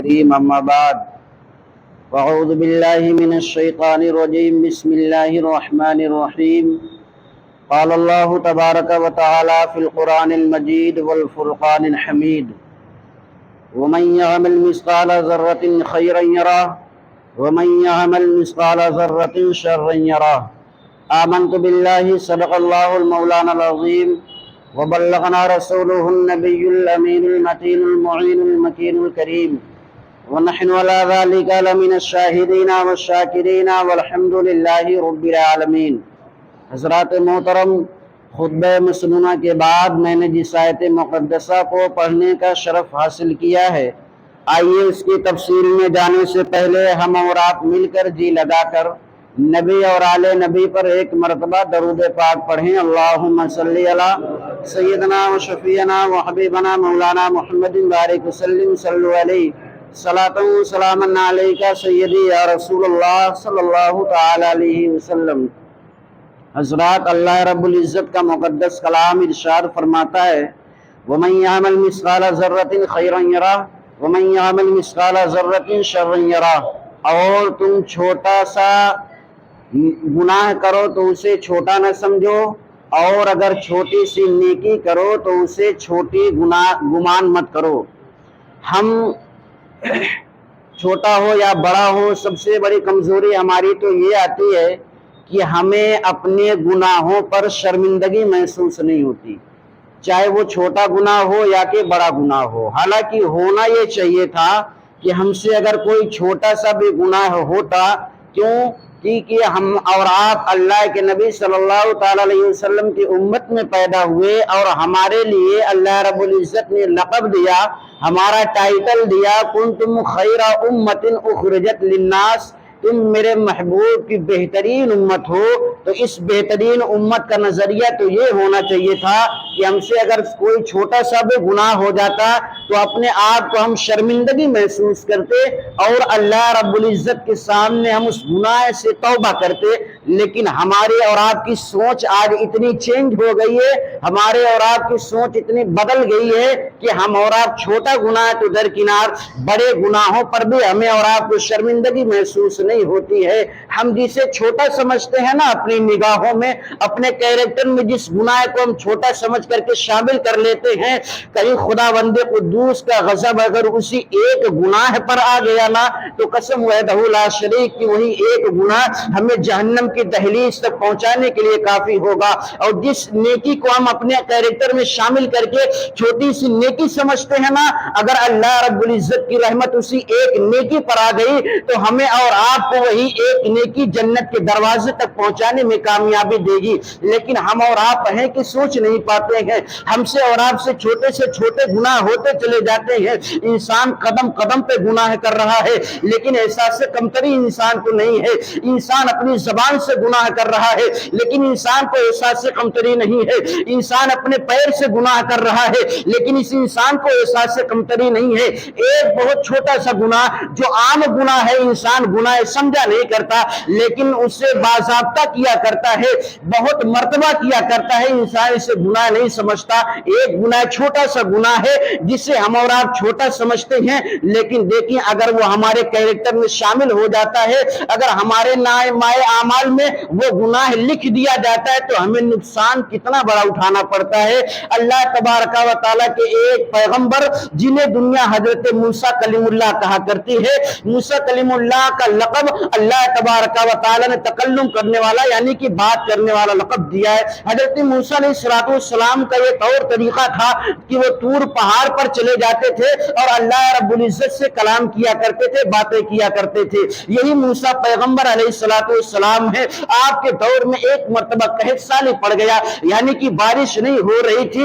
الكريم أما بعد فأعوذ بالله من الشيطان الرجيم بسم الله الرحمن الرحيم قال الله تبارك وتعالى في القرآن المجيد والفرقان الحميد ومن يعمل مثقال ذرة خيرا يره ومن يعمل مثقال ذرة شرا يره آمنت بالله صدق الله المولانا العظيم وبلغنا رسوله النبي الأمين المتين المعين المكين الكريم ونحن على ذلك لمن الشاهدين والشاكرين والحمد لله رب العالمین۔ حضرات محترم، خطبہ مسنونہ کے بعد میں نے جس آیت مقدسہ کو پڑھنے کا شرف حاصل کیا ہے، آئیے اس کی تفصیل میں جانے سے پہلے ہم اور آپ مل کر جی لگا کر نبی اور آل نبی پر ایک مرتبہ درود پاک پڑھیں۔ اللہم صلی علی سیدنا و شفیعنا و حبیبنا مولانا محمد بارک وسلم صلو علیہ صلاۃ و سلام علیکہ سیدی یا رسول اللہ صلی اللہ تعالی علیہ وسلم۔ حضرات، اللہ رب العزت کا مقدس کلام ارشاد فرماتا ہے وَمَن يَعْمَلْ مِثْقَالَ ذَرَّةٍ خَيْرًا يَرَهُ وَمَن يَعْمَلْ مِثْقَالَ ذَرَّةٍ شَرًّا يَرَهُ۔ اور تم چھوٹا سا گناہ کرو تو اسے چھوٹا نہ سمجھو، اور اگر چھوٹی سی نیکی کرو تو اسے چھوٹی گمان مت کرو۔ ہم چھوٹا ہو یا بڑا ہو، سب سے بڑی کمزوری ہماری تو یہ آتی ہے کہ ہمیں اپنے گناہوں پر شرمندگی محسوس نہیں ہوتی، چاہے وہ چھوٹا گناہ ہو یا کہ بڑا گناہ ہو۔ حالانکہ ہونا یہ چاہیے تھا کہ ہم سے اگر کوئی چھوٹا سا بھی گناہ ہوتا، کیوں کہ ہم اور آپ اللہ کے نبی صلی اللہ تعالی علیہ وسلم کی امت میں پیدا ہوئے، اور ہمارے لیے اللہ رب العزت نے لقب دیا، ہمارا ٹائٹل دیا کنتم خیر امت اخرجت للناس، تم میرے محبوب کی بہترین امت ہو۔ تو اس بہترین امت کا نظریہ تو یہ ہونا چاہیے تھا کہ ہم سے اگر کوئی چھوٹا سا بھی گناہ ہو جاتا تو اپنے آپ کو ہم شرمندگی محسوس کرتے اور اللہ رب العزت کے سامنے ہم اس گناہ سے توبہ کرتے۔ لیکن ہمارے اور آپ کی سوچ آج اتنی چینج ہو گئی ہے، ہمارے اور آپ کی سوچ اتنی بدل گئی ہے کہ ہم اور آپ چھوٹا گناہ تو درکنار، بڑے گناہوں پر بھی ہمیں اور آپ کو شرمندگی محسوس نہیں ہوتی ہے۔ ہم جسے چھوٹا سمجھتے ہیں نا اپنی نگاہوں میں، اپنے کیریکٹر میں جس گناہ کو ہم چھوٹا سمجھ کر کے شامل کر لیتے ہیں، کہیں خداوند قدوس کا غضب اگر اسی ایک گناہ پر آ گیا نا تو قسم وحدہ لا شریک کی وہی ایک گناہ ہمیں جہنم کی دہلیز تک پہنچانے کے لیے کافی ہوگا۔ اور جس نیکی کو ہم اپنے کیریکٹر میں شامل کر کے چھوٹی سی نیکی سمجھتے ہیں نا، اگر اللہ رب العزت کی رحمت اسی ایک نیکی پر آ گئی تو ہمیں اور آپ کو وہی ایک نیکی جنت کے دروازے تک پہنچانے میں کامیابی دے گی۔ لیکن ہم اور آپ ہیں کہ سوچ نہیں پاتے ہیں، ہم سے اور آپ سے چھوٹے گناہ ہوتے چلے جاتے ہیں۔ انسان قدم قدم پہ گناہ کر رہا ہے، لیکن احساس کمتری انسان کو نہیں ہے۔ انسان اپنی زبان سے گناہ کر رہا ہے، لیکن انسان کو احساس کمتری نہیں ہے۔ انسان اپنے پیر سے گناہ کر رہا ہے، لیکن اس انسان کو احساس کمتری نہیں ہے۔ ایک بہت چھوٹا سا گناہ جو عام گناہ ہے، انسان گناہ سمجھا نہیں کرتا، لیکن اسے باضابطہ کیا کرتا ہے، بہت مرتبہ کیا کرتا ہے، انسان اسے گناہ نہیں سمجھتا۔ ایک گناہ چھوٹا سا گناہ ہے جسے ہم اور آپ چھوٹا سمجھتے ہیں، لیکن دیکھیں اگر وہ ہمارے کیریکٹر میں شامل ہو جاتا ہے، اگر ہمارے مائے اعمال میں وہ گناہ لکھ دیا جاتا ہے تو ہمیں نقصان کتنا بڑا اٹھانا پڑتا ہے۔ اللہ تبارک و تعالیٰ کے ایک پیغمبر جنہیں دنیا حضرت موسیٰ کلیم اللہ کہا کرتی ہے، موسیٰ کلیم اللہ کا لقب اللہ تبارک و تعالیٰ نے تکلم کرنے والا یعنی کہ بات کرنے والا لقب دیا ہے۔ حضرت موسیٰ علیہ السلام کا یہ طور طریقہ تھا کہ وہ طور پہاڑ پر چلے جاتے تھے اور اللہ رب العزت سے کلام کیا کرتے تھے، باتیں کیا کرتے تھے۔ یہی موسیٰ پیغمبر علیہ السلام ہے۔ آپ کے دور میں ایک مرتبہ قحط سالی پڑ گیا، یعنی کہ بارش نہیں ہو رہی تھی،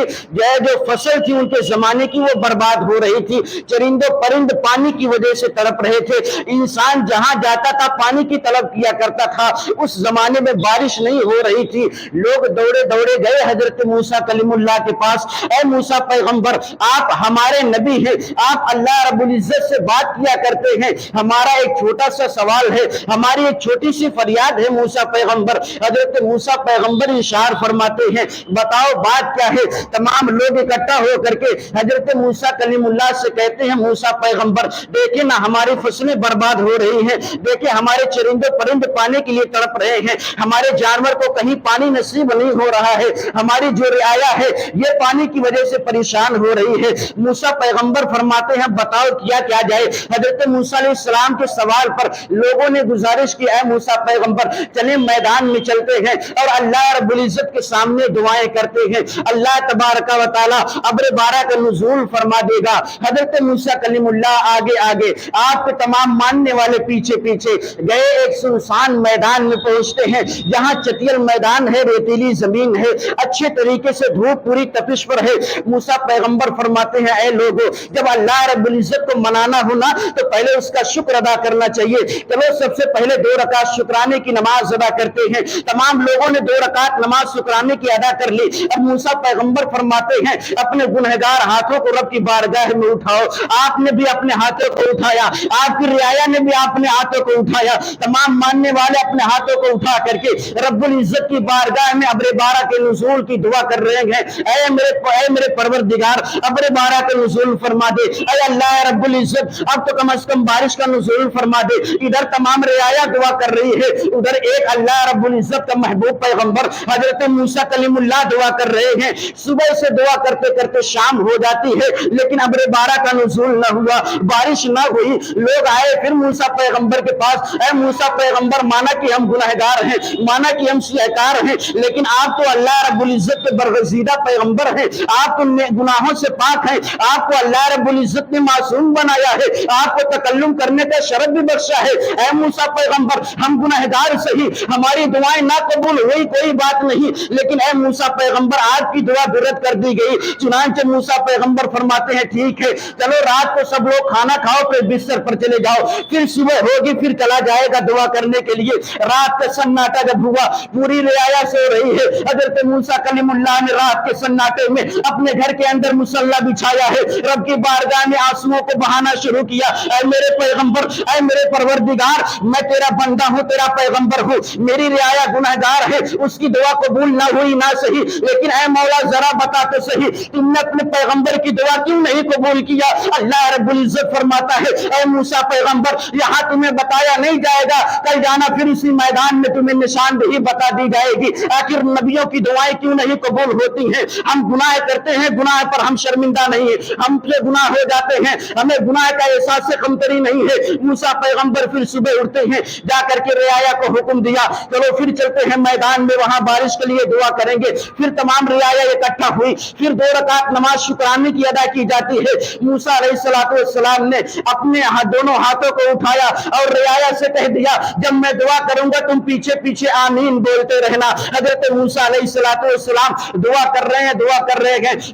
جو فصل تھی ان کے زمانے کی وہ برباد ہو رہی تھی، چرند و پرند پانی کی وجہ سے تڑپ رہے تھے۔ انسان جہاں جاتا تھا پانی کی طلب کیا کرتا تھا، اس زمانے میں بارش نہیں ہو رہی تھی۔ لوگ دوڑے دوڑے گئے حضرت موسیٰ کلیم اللہ کے پاس، اے موسیٰ پیغمبر، آپ ہمارے نبی ہیں، آپ اللہ رب العزت سے بات کیا کرتے ہیں، ہمارا ایک چھوٹا سا سوال ہے، ہماری ایک چھوٹی سی فریاد ہے موسیٰ موسیٰ پیغمبر. حضرت موسیٰ پیغمبر اشارہ فرماتے ہیں بتاؤ بات کیا ہے. تمام لوگ اکٹھا ہو کر کے حضرت موسیٰ کلیم اللہ سے کہتے ہیں موسیٰ پیغمبر دیکھیں نا ہماری فصلیں برباد ہو رہی ہیں, دیکھیں ہمارے چرندے پرند پانی کے لیے تڑپ رہے ہیں, ہمارے جانور کو کہیں پانی نصیب نہیں ہو رہا ہے, ہماری جو رعایا ہے یہ پانی کی وجہ سے پریشان ہو رہی ہے. موسیٰ پیغمبر فرماتے ہیں بتاؤ کیا جائے. حضرت موسیٰ علیہ السلام کے سوال پر لوگوں نے گزارش کی اے موسیٰ پیغمبر چلیں میدان میں چلتے ہیں اور اللہ رب العزت کے سامنے دعائیں کرتے ہیں, اللہ تبارک و تعالی ابر بارہ کا نزول فرما دے گا. حضرت موسیٰ کلیم اللہ آگے آگے, آپ کے تمام ماننے والے پیچھے پیچھے گئے. ایک سنسان میدان میں پہنچتے ہیں جہاں چٹیل میدان ہے, ریتیلی زمین ہے, اچھے طریقے سے دھوپ پوری تپش پر ہے. موسیٰ پیغمبر فرماتے ہیں اے لوگوں جب اللہ رب العزت کو منانا ہونا تو پہلے اس کا شکر ادا کرنا چاہیے. چلو سب سے پہلے 2 رکعت شکرانے کی نماز ادا کرتے ہیں. تمام لوگوں نے 2 رکعت نماز شکرانے کی ادا کر لی. اب موسیٰ پیغمبر فرماتے ہیں اپنے گنہگار ہاتھوں کو رب کی بارگاہ میں اٹھاؤ. آپ نے بھی اپنے ہاتھوں کو اٹھایا, آپ کی رعایا نے بھی اپنے ہاتھوں کو اٹھایا, تمام ماننے والے اپنے ہاتھوں کو اٹھا کر کے رب العزت کی بارگاہ میں ابر بارہ کے نزول کی دعا کر رہے ہیں. اے میرے پروردگار ابر بارہ کا نزول فرما دے, اے اللہ رب العزت اب تو کم از کم بارش کا نزول فرما دے. ادھر تمام رعایا دعا کر رہی ہے, ادھر ایک اللہ رب العزت کا محبوب پیغمبر حضرت موسیٰ کلیم اللہ دعا کر رہے ہیں. صبح سے دعا کرتے کرتے شام ہو جاتی ہے لیکن ابر بارہ کا نزول نہ ہوا, بارش نہ ہوئی. لوگ آئے پھر موسیٰ پیغمبر کے پاس, اے موسیٰ پیغمبر مانا کہ ہم گنہگار ہیں, مانا کہ ہم سیاہکار ہیں, لیکن آپ تو اللہ رب العزت کے برگزیدہ پیغمبر ہیں, آپ تو گناہوں سے پاک ہیں, آپ کو اللہ رب العزت نے معصوم بنایا ہے, آپ کو تکلم کرنے کا شرف بھی بخشا ہے. اے موسیٰ پیغمبر ہم گنہگار سہی, ہماری دعائیں نہ قبول ہوئی کوئی بات نہیں, لیکن اے موسیٰ پیغمبر آپ کی دعا رد کر دی گئی. چنانچہ موسیٰ پیغمبر فرماتے ہیں ٹھیک ہے چلو رات کو سب لوگ کھانا کھاؤ پھر بستر پر چلے جاؤ, پھر صبح ہوگی پھر چلا جائے گا دعا کرنے کے لیے. رات کا سناٹا جب ہوا پوری رعایا سو رہی ہے. حضرت موسیٰ کلیم اللہ نے رات کے سناٹے میں اپنے گھر کے اندر مصلی بچھایا ہے, رب کی بارگاہ میں آنسوؤں کو بہانا شروع کیا. اے میرے پیغمبر, اے میرے پروردگار, میں تیرا بندہ ہوں, تیرا پیغمبر ہوں, میری رعایا گنہگار ہے, اس کی دعا قبول نہ ہوئی نہ صحیح, لیکن اے مولا ذرا بتا تو صحیح تم نے اپنے پیغمبر کی دعا کیوں نہیں قبول کیا. اللہ رب العزت فرماتا ہے اے موسیٰ پیغمبر یہاں تمہیں بتایا نہیں جائے گا, کل جانا پھر اسی میدان میں تمہیں نشاندہی بتا دی جائے گی. آخر نبیوں کی دعائیں کیوں نہیں قبول ہوتی ہیں؟ ہم گناہ کرتے ہیں, گناہ پر ہم شرمندہ نہیں ہیں, ہم سے گناہ ہو جاتے ہیں, ہمیں گناہ کا احساس سے کمتری نہیں ہے. موسیٰ پیغمبر پھر صبح اٹھتے ہیں, جا کر کے رعایا کو حکم دیا چلو پھر چلتے ہیں میدان میں, وہاں بارش کے لیے دعا کریں گے. پھر تمام رعایا اکٹھا ہوئی, پھر 2 رکعت نماز شکرانے کی ادا کی جاتی ہے. موسیٰ علیہ السلام نے اپنے دونوں ہاتھوں کو اٹھایا اور رعایا سے کہہ دیا جب میں دعا کروں گا تم پیچھے پیچھے آمین بولتے رہنا. حضرت موسیٰ علیہ السلام دعا کر رہے ہیں,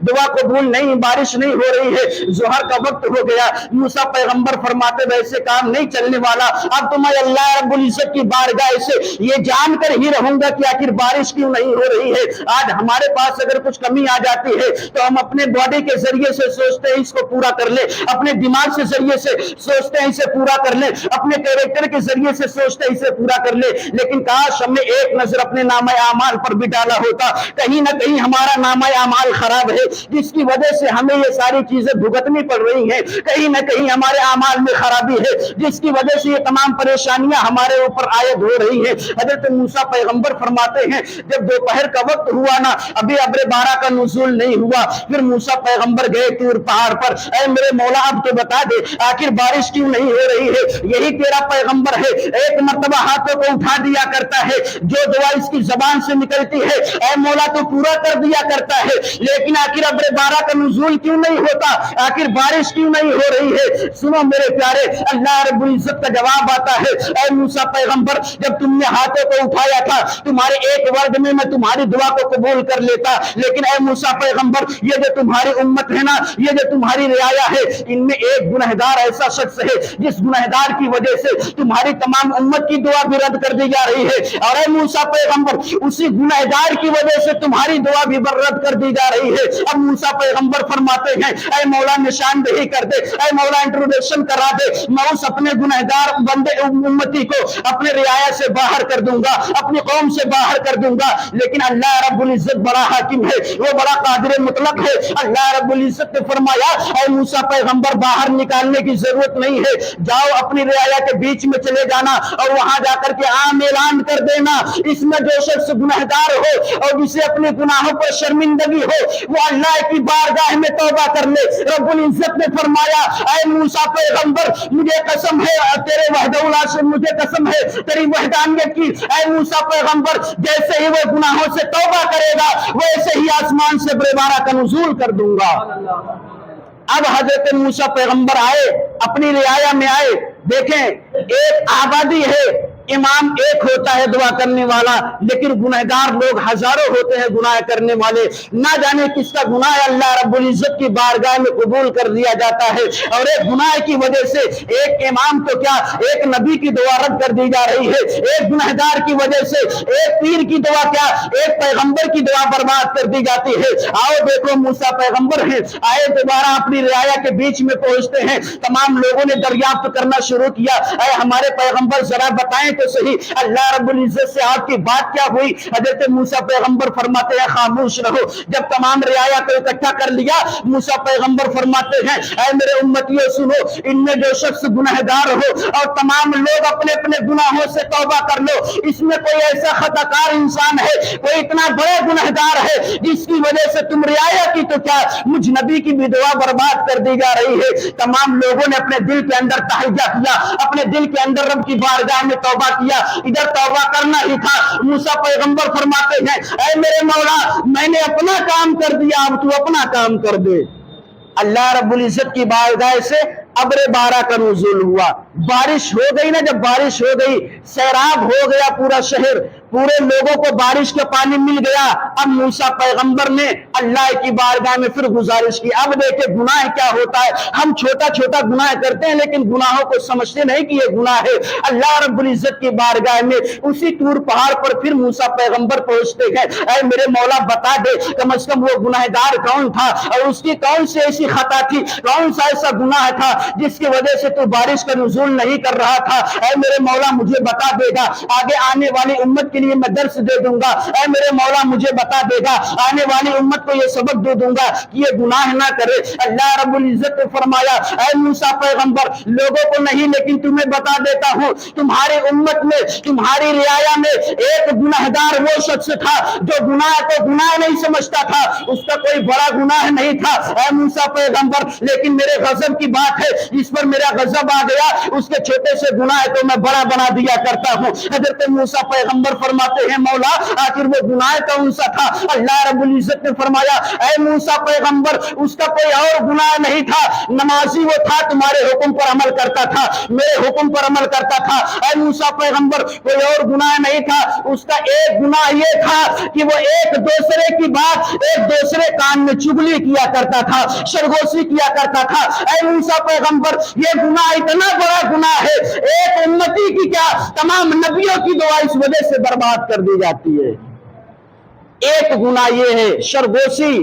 دعا قبول نہیں, بارش نہیں ہو رہی ہے. ظہر کا وقت ہو گیا. موسیٰ پیغمبر فرماتے ویسے کام نہیں چلنے والا, اب تو میں اللہ رب العزت کی بارگاہ سے یہ جان کر ہی رہوں گا کہ آخر بارش کیوں نہیں ہو رہی ہے. آج ہمارے پاس اگر کچھ کمی آ جاتی ہے تو ہم اپنے باڈی کے ذریعے سے سوچتے ہیں اس کو پورا کر لیں, اپنے دماغ سے ذریعے سے سوچتے ہیں اسے پورا کر لیں, اپنے کیریکٹر کے ذریعے سے سوچتے ہیں اسے پورا کر لیں. لیکن کاش ہم نے ایک نظر اپنے نامہ اعمال پر بھی ڈالا ہوتا, کہیں نہ کہیں ہمارا نامہ اعمال خراب ہے جس کی وجہ سے ہمیں یہ ساری چیزیں بھگتنی پڑ رہی ہیں, کہیں نہ کہیں ہمارے اعمال میں خرابی ہے جس کی وجہ سے یہ تمام پریشانیاں ہمارے اوپر عائد ہو رہی ہیں. حضرت موسیٰ پیغمبر فرماتے ہیں جب دوپہر کا وقت ہوا نا, ابھی ابر بارہ کا نزول نہیں ہوا, پھر موسیٰ پیغمبر گئے طور پہاڑ پر. اے میرے مولا اب تو بتا دے آخر بارش کیوں نہیں ہو رہی ہے, یہی تیرا پیغمبر ہے, ایک مرتبہ ہاتھوں کو اٹھا دیا کرتا ہے, جو دعا اس کی زبان سے نکلتی ہے اے مولا تو پورا کر دیا کرتا ہے, لیکن آخر ابر بارہ کا نزول کیوں نہیں ہوتا, آخر بارش کیوں نہیں ہو رہی ہے. سنو میرے پیارے, اللہ رب العزت کا جواب آتا ہے اے موسیٰ پیغمبر جب تم نے ہاتھوں کو اٹھایا تھا تمہارے ایک ورد میں تمہاری دعا کو قبول کر لیتا, لیکن اے موسیٰ پیغمبر یہ جو تمہاری امت ہے نا, یہ جو تمہاری رعایا ہے, ان میں ایک گنہگار ایسا شخص ہے جس گنہگار کی وجہ سے تمہاری تمام امت کی دعا بھی رد کر دی جا رہی ہے. اور اے موسیٰ پیغمبر اسی گنہگار کی وجہ سے تمہاری دعا بھی رد کر دی جا رہی ہے. اب موسیٰ پیغمبر فرماتے ہیں اے مولا نشاندہی کر دے, اے مولا انٹروڈکشن کرا دے, میں اس اپنے گنہگار بندے امتی کو اپنے رعایا سے باہر کر دوں گا، اپنی قوم سے باہر کر دوں گا۔ لیکن اللہ رب العزت بڑا حاکم ہے، وہ بڑا قادر مطلق ہے۔ اللہ رب العزت نے فرمایا اے موسیٰ پیغمبر باہر نکالنے کی ضرورت نہیں ہے، جاؤ اپنی رعایا کے بیچ میں چلے جانا اور وہاں جا کر کے عام اعلان کر دینا، اس میں جو شخص گنہگار ہو اور جسے اپنے گناہوں پر شرمندگی ہو وہ اللہ کی بارگاہ میں توبہ کر لے۔ رب العزت نے فرمایا اے موسیٰ پیغمبر مجھے قسم ہے تیرے وحدہ لا شریک، مجھے قسم ہے تیری وحدانیت کی، اے موسیٰ پیغمبر جیسے ہی وہ گناہوں سے توبہ کرے گا ویسے ہی آسمان سے بارہ کا نزول کر دوں گا۔ اب حضرت موسیٰ پیغمبر آئے، اپنی رعایا میں آئے، دیکھیں ایک آبادی ہے، امام ایک ہوتا ہے دعا کرنے والا، لیکن گنہگار لوگ ہزاروں ہوتے ہیں گناہ کرنے والے، نہ جانے کس کا گناہ اللہ رب العزت کی بارگاہ میں قبول کر دیا جاتا ہے، اور ایک گناہ کی وجہ سے ایک امام تو کیا ایک نبی کی دعا رد کر دی جا رہی ہے، ایک گنہگار کی وجہ سے ایک پیر کی دعا کیا ایک پیغمبر کی دعا برباد کر دی جاتی ہے۔ آؤ دیکھو موسیٰ پیغمبر ہیں، آئے دوبارہ اپنی رعایا کے بیچ میں پہنچتے ہیں، تمام لوگوں نے دریافت کرنا شروع کیا، اے ہمارے پیغمبر ذرا بتائیں تو صحیح اللہ رب العزت سے آپ کی بات کیا ہوئی؟ حضرت موسیٰ پیغمبر فرماتے ہیں خاموش رہو۔ جب تمام رعایا کو اکٹھا کر لیا موسیٰ پیغمبر فرماتے ہیں اے میرے امتیوں سنو، ان میں جو شخص گنہگار ہو اور تمام لوگ اپنے اپنے گناہوں سے توبہ کر لو، اس میں کوئی ایسا خطا کار انسان ہے، کوئی اتنا بڑا گنہگار ہے جس کی وجہ سے تم رعایا کی تو کیا مجھ نبی کی بھی دعا برباد کر دی جا رہی ہے۔ تمام لوگوں نے اپنے دل کے اندر تہیہ کیا، اپنے دل کے اندر رب کی بارگاہ میں توبہ کیا، ادھر توبہ کرنا ہی تھا۔ موسیٰ پیغمبر فرماتے ہیں اے میرے مولا میں نے اپنا کام کر دیا، اب تو اپنا کام کر دے۔ اللہ رب العزت کی بارگاہ سے ابر بارہ کا نزول ہوا، بارش ہو گئی نا، جب بارش ہو گئی سیراب ہو گیا پورا شہر، پورے لوگوں کو بارش کا پانی مل گیا۔ اب موسیٰ پیغمبر نے اللہ کی بارگاہ میں پھر گزارش کی، اب دیکھیں گناہ کیا ہوتا ہے، ہم چھوٹا چھوٹا گناہ کرتے ہیں لیکن گناہوں کو سمجھتے نہیں کہ یہ گناہ ہے۔ اللہ رب العزت کی بارگاہ میں اسی طور پہاڑ پر پھر موسیٰ پیغمبر پہنچتے ہیں، اے میرے مولا بتا دے کم از کم وہ گناہگار کون تھا اور اس کی کون سی ایسی خطا تھی، کون سا ایسا گناہ تھا جس کی وجہ سے تو بارش کا نزول نہیں کر رہا تھا۔ اے میرے مولا مجھے بتا دے گا، آگے آنے والی امت کے لیے میں درس دے دوں گا۔ اے میرے مولا مجھے بتا دے گا، آنے والی امت کو یہ سبق دے دوں گا کہ یہ گناہ نہ کرے۔ اللہ رب العزت نے فرمایا اے موسیٰ پیغمبر لوگوں کو نہیں لیکن تمہیں بتا دیتا ہوں، تمہاری امت میں تمہاری رعایا میں ایک گناہگار وہ شخص تھا جو گناہ کو گناہ نہیں سمجھتا تھا، اس کا کوئی بڑا گناہ نہیں تھا اے موسیٰ پیغمبر، لیکن میرے غضب کی بات ہے اس پر میرا غضب آ گیا، اس کے چھوٹے سے گناہ کو میں بڑا بنا دیا کرتا ہوں۔ حضرت موسیٰ پیغمبر فرماتے ہیں مولا آخر وہ گناہ کون سا تھا؟ اللہ رب العزت نے فرمایا اے موسیٰ پیغمبر اس کا کوئی اور گناہ نہیں تھا، نمازی وہ تھا، تمہارے حکم پر عمل کرتا تھا، میرے حکم پر عمل کرتا تھا۔ اے موسیٰ پیغمبر کوئی اور گناہ نہیں تھا، اس کا ایک گناہ یہ تھا کہ وہ ایک دوسرے کی بات ایک دوسرے کان میں چگلی کیا کرتا تھا، سرگوشی کیا کرتا تھا۔ اے موسیٰ پیغمبر یہ گناہ اتنا بڑا گناہ ہے، ایک امتی کی کیا تمام نبیوں کی دعا اس وجہ سے برباد کر دی جاتی ہے۔ ایک گناہ یہ ہے سرگوشی،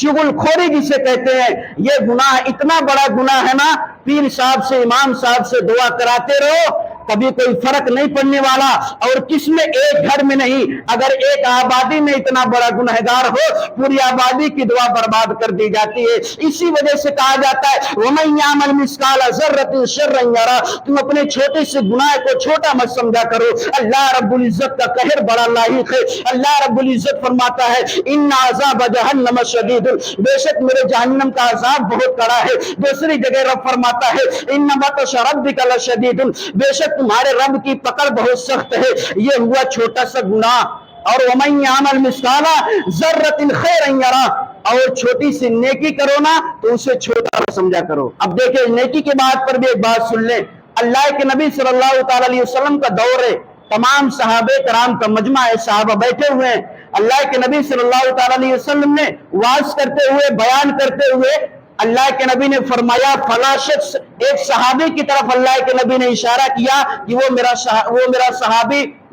چغل خوری جسے کہتے ہیں، یہ گناہ اتنا بڑا گناہ ہے نا، پیر صاحب سے امام صاحب سے دعا کراتے رہو کبھی کوئی فرق نہیں پڑنے والا، اور کس میں ایک گھر میں نہیں، اگر ایک آبادی میں اتنا بڑا گنہگار ہو پوری آبادی کی دعا برباد کر دی جاتی ہے۔ اسی وجہ سے کہا جاتا ہے وَمَن يَعْمَلْ مِثْقَالَ ذَرَّةٍ شَرًّا يَرَهُ، تم اپنے چھوٹے سے گناہ کو چھوٹا مت سمجھا کرو، اللہ رب العزت کا قہر بڑا لاحق ہے۔ اللہ رب العزت فرماتا ہے ان عذاب جہنم شدید، بے شک میرے جہنم کا عذاب بہت کڑا ہے۔ دوسری جگہ رب فرماتا ہے ان بطش ربک لشدید، بے شک تمہارے رب کی پکڑ بہت سخت ہے۔ یہ ہوا چھوٹا سا گناہ۔ اور وَمَن يَعْمَلْ مِثْقَالَ ذَرَّةٍ خَيْرًا يَرَهُ، اور چھوٹی سی نیکی کرو نا تو اسے چھوٹا سمجھا کرو۔ اب دیکھیں نیکی کے بات پر بھی ایک بات سن لیں، اللہ کے نبی صلی اللہ تعالی علیہ وسلم کا دور ہے، تمام صحابہ کرام کا مجمع ہے، صحابہ بیٹھے ہوئے ہیں، اللہ کے نبی صلی اللہ تعالی علیہ وسلم نے وعظ کرتے ہوئے بیان کرتے ہوئے اللہ کے نبی نے فرمایا فلاں شخص، ایک صحابی کی طرف اللہ کے نبی نے اشارہ کیا کہ وہ میرا صحابی